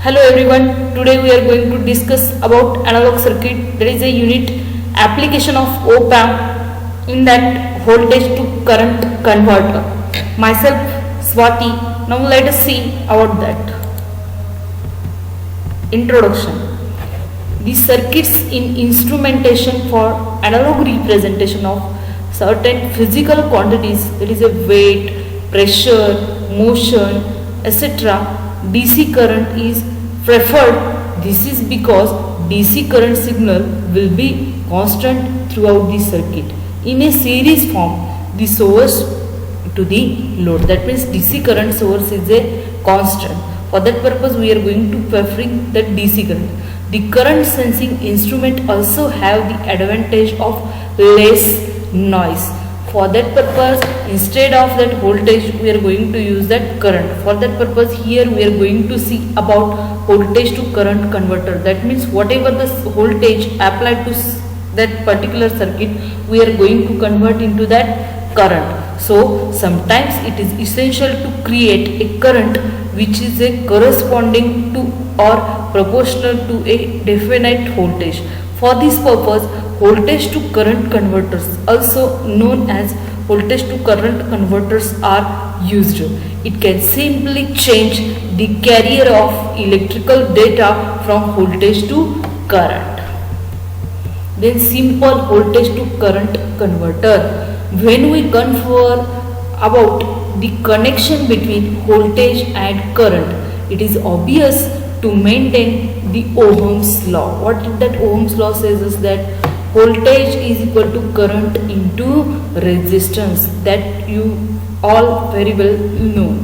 Hello everyone, today we are going to discuss about analog circuit. There is a unit application of op-amp in that voltage to current converter. Myself Swati, now let us see about that. Introduction. The circuits in instrumentation for analog representation of certain physical quantities, that is a weight, pressure, motion, etc. DC current is preferred. This is because DC current signal will be constant throughout the circuit in a series form, the source to the load. That means DC current source is a constant. For that purpose we are going to preferring that DC current. The current sensing instrument also have the advantage of less noise. For that purpose, instead of that voltage, we are going to use that current. For that purpose, here we are going to see about voltage to current converter. That means whatever the voltage applied to that particular circuit, we are going to convert into that current. So sometimes it is essential to create a current which is a corresponding to or proportional to a definite voltage. For this purpose, voltage to current converters, also known as voltage to current converters, are used. It can simply change the carrier of electrical data from voltage to current. Then simple voltage to current converter. When we confer about the connection between voltage and current, it is obvious to maintain the Ohm's law. What that Ohm's law says is that voltage is equal to current into resistance. That you all very well know.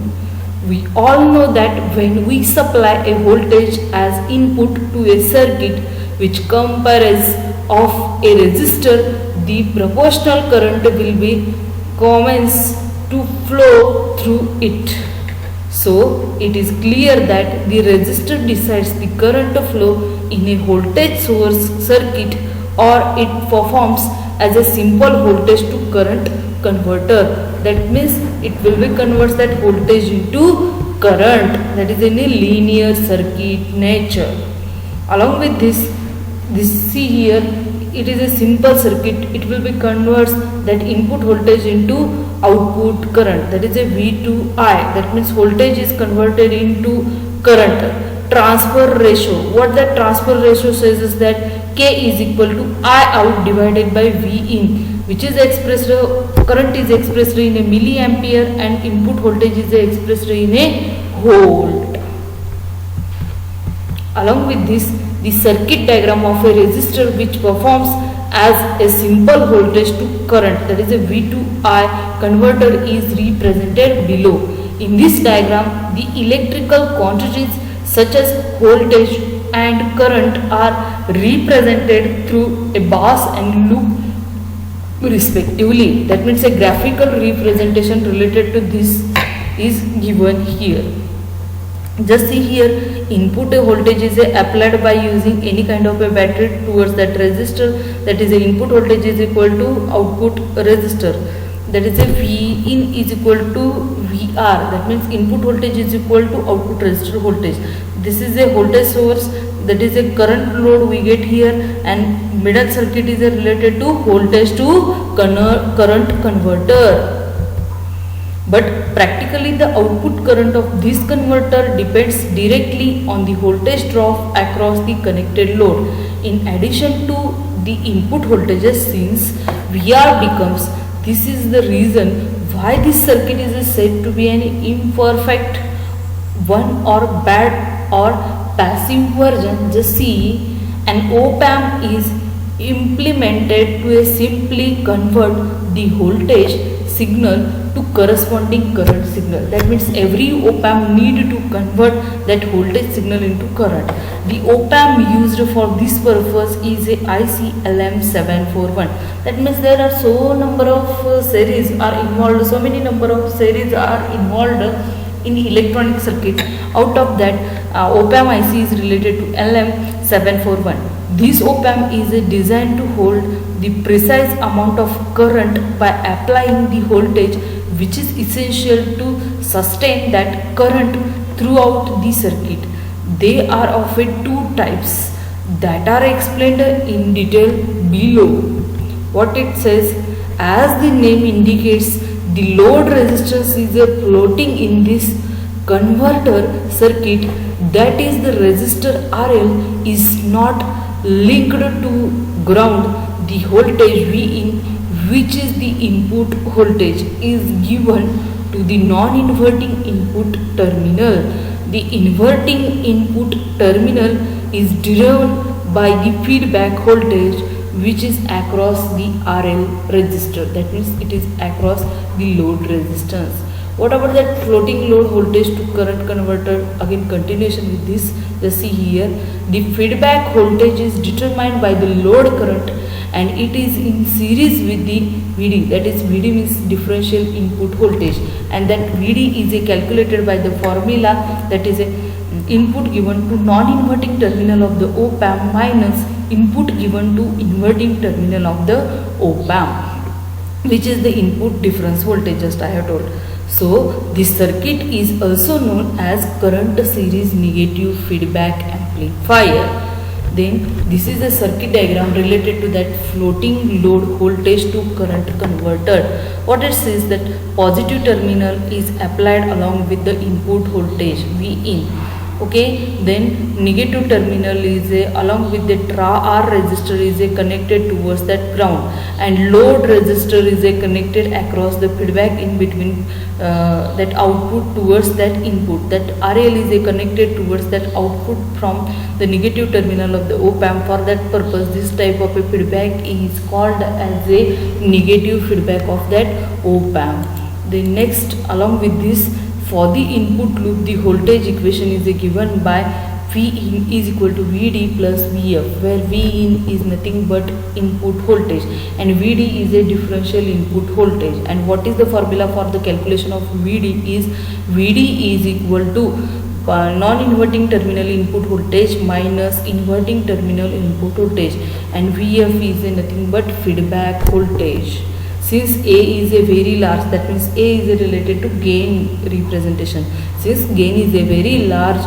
We all know that when we supply a voltage as input to a circuit which comprises of a resistor, the proportional current will be commence to flow through it. So it is clear that the resistor decides the current flow in a voltage source circuit, or it performs as a simple voltage to current converter. That means it will be converts that voltage into current. That is in a linear circuit nature. Along with this see here, it is a simple circuit. It will be converts that input voltage into output current. That is a V2I. That means voltage is converted into current. Transfer ratio. What that transfer ratio says is that K is equal to I out divided by V in, which is expressed, current is expressed in a milliampere and input voltage is expressed in a volt. Along with this, the circuit diagram of a resistor which performs as a simple voltage to current, that is a V2I converter, is represented below. In this diagram, the electrical quantities such as voltage and current are represented through a bars and loop respectively. That means a graphical representation related to this is given here. Just see here, input voltage is applied by using any kind of a battery towards that resistor. That is, a input voltage is equal to output resistor. That is, a V in is equal to VR. That means input voltage is equal to output resistor voltage. This is a voltage source. That is a current load we get here, and middle circuit is related to voltage to current converter. But practically the output current of this converter depends directly on the voltage drop across the connected load. In addition to the input voltages, since VR becomes, this is the reason why this circuit is said to be an imperfect one or bad or passive version. Just see, an op-amp is implemented to simply convert the voltage signal to corresponding current signal. That means every op-amp need to convert that voltage signal into current. The op-amp used for this purpose is a IC LM741. That means there are so number of series are involved, so many number of series are involved in electronic circuit. Out of that, op-amp IC is related to LM741. This op-amp is designed to hold the precise amount of current by applying the voltage which is essential to sustain that current throughout the circuit. They are of a two types that are explained in detail below. What it says, as the name indicates, the load resistance is a floating in this converter circuit, that is the resistor RL is not linked to ground. The voltage Vin, which is the input voltage, is given to the non-inverting input terminal. The inverting input terminal is driven by the feedback voltage, which is across the RL resistor. That means it is across the load resistance. What about that floating load voltage to current converter? Again, continuation with this. Just see here, the feedback voltage is determined by the load current and it is in series with the VD. That is, VD means differential input voltage, and that VD is calculated by the formula, that is a input given to non-inverting terminal of the op amp minus input given to inverting terminal of the op amp, which is the input difference voltage, just I have told. So this circuit is also known as current series negative feedback amplifier. Then this is a circuit diagram related to that floating load voltage to current converter. What it says, that positive terminal is applied along with the input voltage Vin. Okay, then negative terminal is along with the R resistor is connected towards that ground, and load resistor is connected across the feedback in between that output towards that input. That RL is connected towards that output from the negative terminal of the op amp. For that purpose, this type of a feedback is called as a negative feedback of that op amp. Then next, along with this, for the input loop, the voltage equation is given by Vin is equal to Vd plus Vf, where Vin is nothing but input voltage and Vd is a differential input voltage. And what is the formula for the calculation of Vd is Vd is equal to non-inverting terminal input voltage minus inverting terminal input voltage, and Vf is nothing but feedback voltage. Since A is a very large, that means A is related to gain representation. Since gain is a very large,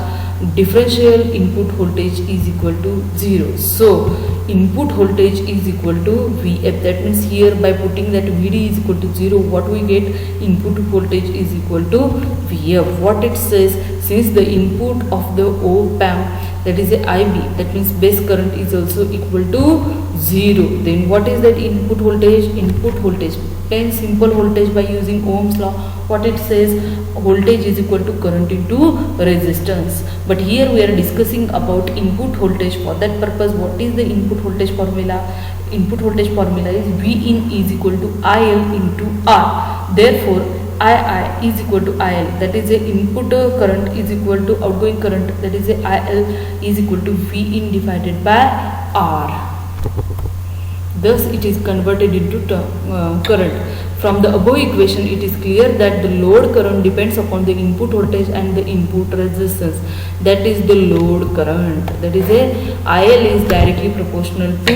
differential input voltage is equal to 0. So input voltage is equal to Vf. That means here by putting that Vd is equal to 0, what we get? Input voltage is equal to Vf. What it says, since the input of the op amp, that is a IB, that means base current, is also equal to 0. Then what is that input voltage? Input voltage, plain simple voltage by using Ohm's law. What it says, voltage is equal to current into resistance. But here we are discussing about input voltage. For that purpose, what is the input voltage formula? Input voltage formula is Vin is equal to IL into R. Therefore II is equal to IL, that is a input current is equal to outgoing current, that is a IL is equal to Vin divided by R. Thus it is converted into current. From the above equation, it is clear that the load current depends upon the input voltage and the input resistance, that is the load current. That is a IL is directly proportional to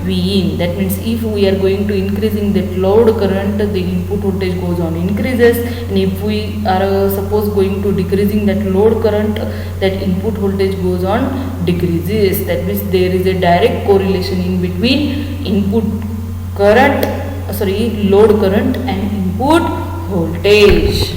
Vin. That means if we are going to increasing that load current, the input voltage goes on increases, and if we are suppose going to decreasing that load current, that input voltage goes on decreases. That means there is a direct correlation in between input current, load current and input voltage.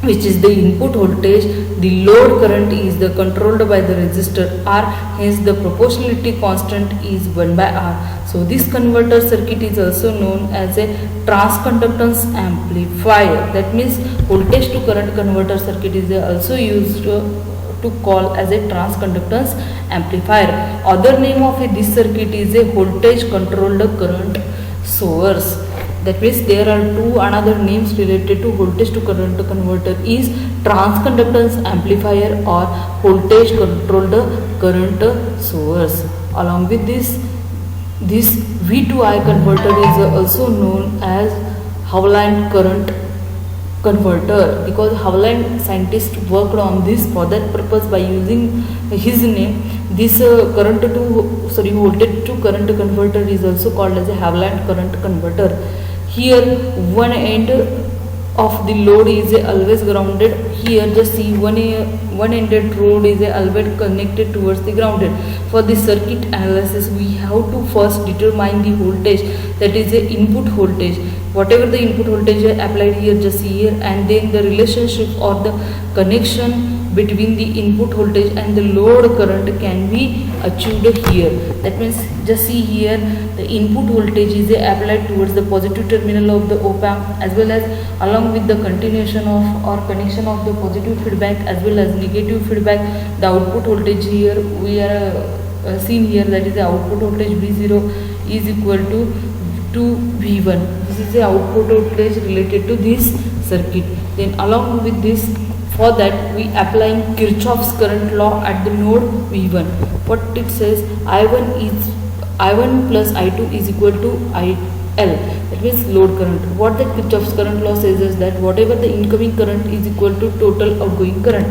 Which is the input voltage? The load current is the controlled by the resistor R, hence the proportionality constant is 1 by R. So this converter circuit is also known as a transconductance amplifier. That means voltage to current converter circuit is also used to call as a transconductance amplifier. Other name of this circuit is a voltage controlled current source. That means there are two another names related to voltage to current converter is transconductance amplifier or voltage controlled current source. Along with this V2I converter is also known as Howland current converter, because Howland scientist worked on this. For that purpose, by using his name, this voltage to current converter is also called as a Howland current converter. Here one end of the load is always grounded. here just see one-ended road is always connected towards the grounded. For the circuit analysis, we have to first determine the voltage, that is the input voltage. Whatever the input voltage applied here, just see here, and then the relationship or the connection between the input voltage and the load current can be achieved here. That means just see here, the input voltage is applied towards the positive terminal of the op-amp, as well as along with the continuation of or connection of the positive feedback as well as negative feedback. The output voltage here we are seen here, that is the output voltage V0 is equal to V1. This is the output voltage related to this circuit. Then along with this, for that we applying Kirchhoff's current law at the node V1. What it says, I1 plus I2 is equal to IL. That means load current. What the Kirchhoff's current law says is that whatever the incoming current is equal to total outgoing current.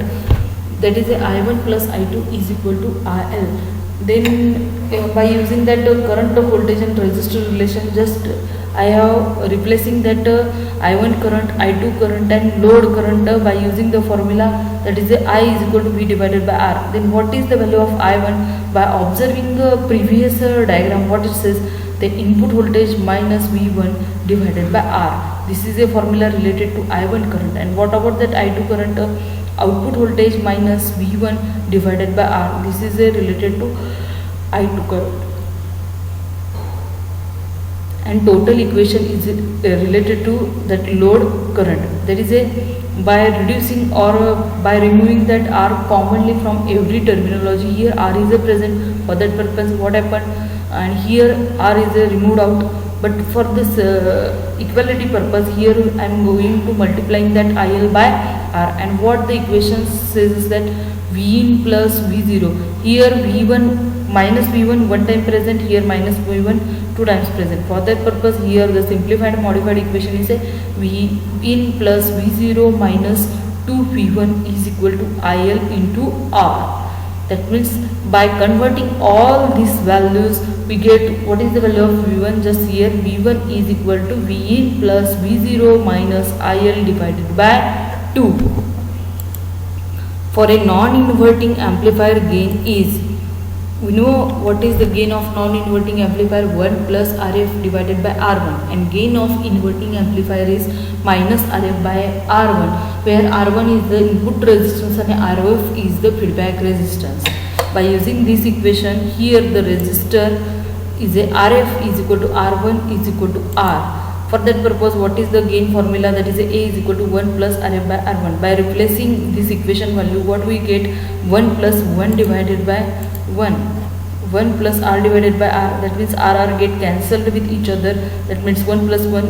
That is I1 plus I2 is equal to IL. Then by using that current of voltage and resistor relation, just I have replacing that I1 current, I2 current and load current by using the formula, that is I is equal to V divided by R. Then what is the value of I1? By observing the previous diagram, what it says, the input voltage minus V1 divided by R. This is a formula related to I1 current. And what about that I2 current? Output voltage minus V1 divided by R. This is related to I2 current. And total equation is related to that load current. That is by reducing or by removing that R commonly from every terminology. Here R is present. For that purpose, what happened? And here R is removed out. But for this equality purpose, here I am going to multiplying that IL by R. And what the equation says is that Vin plus V0. Here V1 minus V1 one time present, here minus V1 two times present. For that purpose, here the simplified modified equation is a Vin plus V0 minus 2V1 is equal to IL into R. That means by converting all these values, we get what is the value of V1. Just here V1 is equal to Vin plus V0 minus IL divided by 2. For a non-inverting amplifier, gain is, we know what is the gain of non-inverting amplifier, 1 plus RF divided by R1, and gain of inverting amplifier is minus RF by R1, where R1 is the input resistance and RF is the feedback resistance. By using this equation, here the resistor is a RF is equal to R1 is equal to R. For that purpose, what is the gain formula? That is A is equal to 1 plus RF by R1. By replacing this equation value, what we get? 1 plus 1 divided by 1. 1 plus R divided by R. That means RR get cancelled with each other. That means 1 plus 1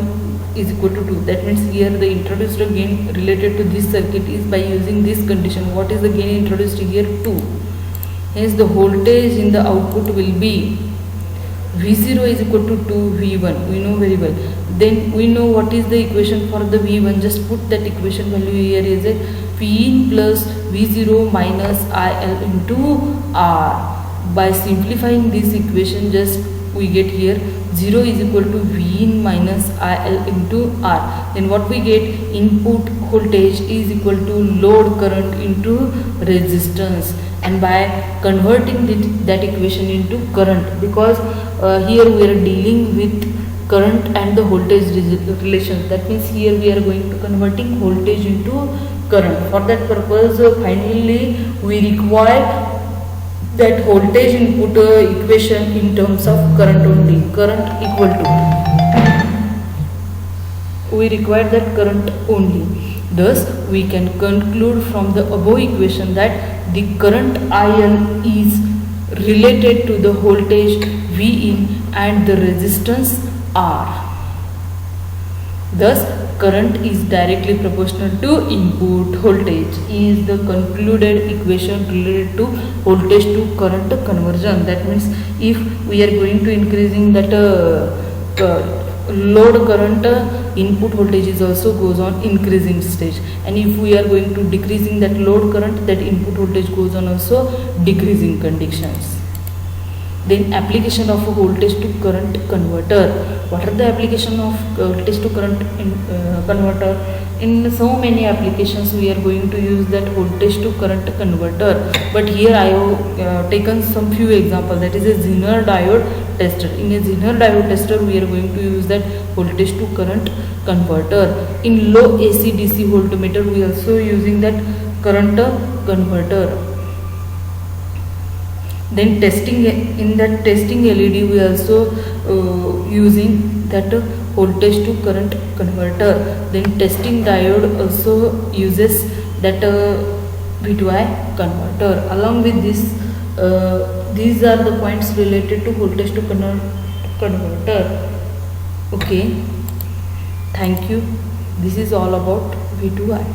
is equal to 2. That means here the introduced gain related to this circuit is by using this condition. What is the gain introduced here? 2. Hence the voltage in the output will be V0 is equal to 2V1. We know very well. Then we know what is the equation for the V1. Just put that equation value here is a Vin plus V0 minus IL into R. By simplifying this equation, just we get here 0 is equal to Vin minus IL into R. Then what we get? Input voltage is equal to load current into resistance. And by converting that equation into current, because here we are dealing with current and the voltage relation. That means here we are going to converting voltage into current. For that purpose, finally we require that voltage input equation in terms of current only. Current equal to, we require that current only. Thus we can conclude from the above equation that the current IL is related to the voltage Vin and the resistance R. Thus current is directly proportional to input voltage is the concluded equation related to voltage to current conversion. That means if we are going to increasing that load current, input voltage is also goes on increasing stage, and if we are going to decreasing that load current, that input voltage goes on also decreasing conditions. Then application of a voltage to current converter. What are the application of voltage to current converter? In so many applications we are going to use that voltage to current converter, but here I have taken some few examples. That is a Zener diode tester. In a Zener diode tester we are going to use that voltage to current converter. In low AC DC voltmeter we are also using that current converter. Then testing, in that testing LED we also using that voltage to current converter. Then testing diode also uses that V2I converter. Along with this, these are the points related to voltage to converter. Okay, thank you. This is all about V2I.